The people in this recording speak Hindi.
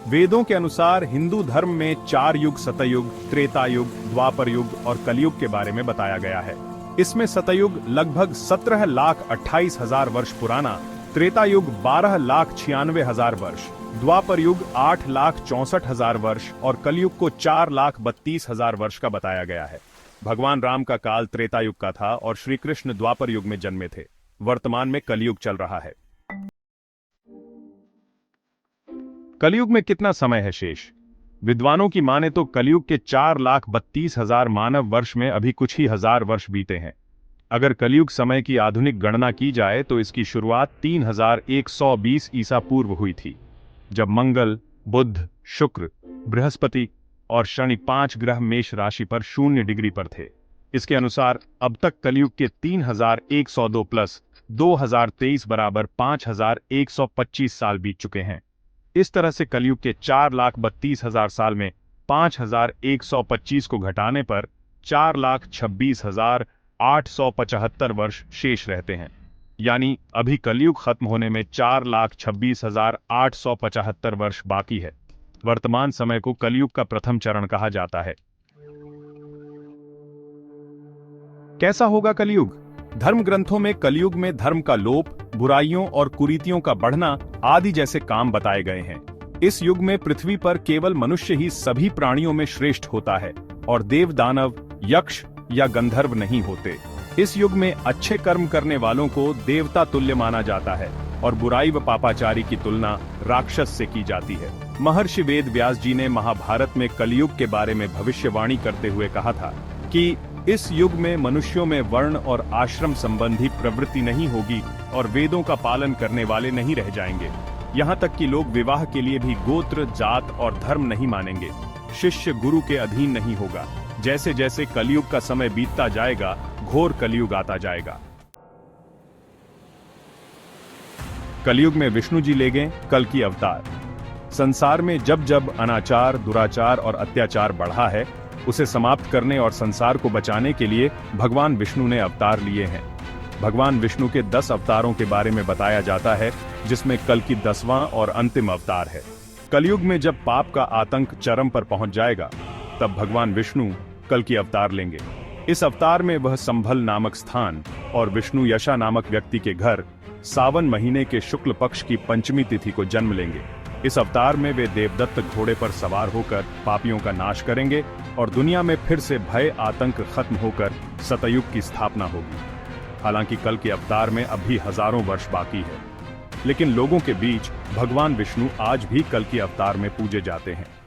वेदों के अनुसार हिंदू धर्म में 4 युग सतयुग, त्रेता युग, द्वापर युग और कलयुग के बारे में बताया गया है। इसमें सतयुग लगभग 17,28,000 वर्ष पुराना, त्रेता युग 12,96,000 वर्ष, द्वापर युग 8,64,000 वर्ष और कलयुग को 4,32,000 वर्ष का बताया गया है। भगवान राम का काल त्रेता युग का था और श्री कृष्ण द्वापर युग में जन्मे थे। वर्तमान में कलयुग चल रहा है। कलयुग में कितना समय है शेष? विद्वानों की माने तो कलयुग के 4,32,000 मानव वर्ष में अभी कुछ ही हजार वर्ष बीते हैं। अगर कलयुग समय की आधुनिक गणना की जाए तो इसकी शुरुआत 3,120 ईसा पूर्व हुई थी, जब मंगल, बुध, शुक्र, बृहस्पति और शनि 5 ग्रह मेष राशि पर 0 डिग्री पर थे। इसके अनुसार अब तक कलयुग के 3,102 प्लस 2023 बराबर 5,125 साल बीत चुके हैं। इस तरह से कलयुग के 4,32,000 साल में 5,125 को घटाने पर 4,26,875 वर्ष शेष रहते हैं। यानी अभी कलयुग खत्म होने में 4,26,875 वर्ष बाकी है। वर्तमान समय को कलयुग का प्रथम चरण कहा जाता है। कैसा होगा कलयुग? धर्म ग्रंथों में कलयुग में धर्म का लोप, बुराइयों और कुरीतियों का बढ़ना आदि जैसे काम बताए गए हैं। इस युग में पृथ्वी पर केवल मनुष्य ही सभी प्राणियों में श्रेष्ठ होता है और देव, दानव, यक्ष या गंधर्व नहीं होते। इस युग में अच्छे कर्म करने वालों को देवता तुल्य माना जाता है और बुराई व पापाचारी की तुलना राक्षस से की जाती है। महर्षि वेद व्यास जी ने महाभारत में कलयुग के बारे में भविष्यवाणी करते हुए कहा था कि इस युग में मनुष्यों में वर्ण और आश्रम संबंधी प्रवृत्ति नहीं होगी और वेदों का पालन करने वाले नहीं रह जाएंगे। यहाँ तक कि लोग विवाह के लिए भी गोत्र, जात और धर्म नहीं मानेंगे। शिष्य गुरु के अधीन नहीं होगा। जैसे जैसे कलयुग का समय बीतता जाएगा, घोर कलयुग आता जाएगा। कलयुग में विष्णु जी लेंगे कल की अवतार। संसार में जब जब अनाचार, दुराचार और अत्याचार बढ़ा है, उसे समाप्त करने और संसार को बचाने के लिए भगवान विष्णु ने अवतार लिए हैं। भगवान विष्णु के 10 अवतारों के बारे में बताया जाता है, जिसमें कल की 10वां और अंतिम अवतार है। कलयुग में जब पाप का आतंक चरम पर पहुंच जाएगा, तब भगवान विष्णु कल की अवतार लेंगे। इस अवतार में वह संभल नामक स्थान और विष्णु यशा नामक व्यक्ति के घर सावन महीने के शुक्ल पक्ष की पंचमी तिथि को जन्म लेंगे। इस अवतार में वे देवदत्त घोड़े पर सवार होकर पापियों का नाश करेंगे और दुनिया में फिर से भय आतंक खत्म होकर सतयुग की स्थापना होगी। हालांकि कल के अवतार में अभी हजारों वर्ष बाकी है, लेकिन लोगों के बीच भगवान विष्णु आज भी कल के अवतार में पूजे जाते हैं।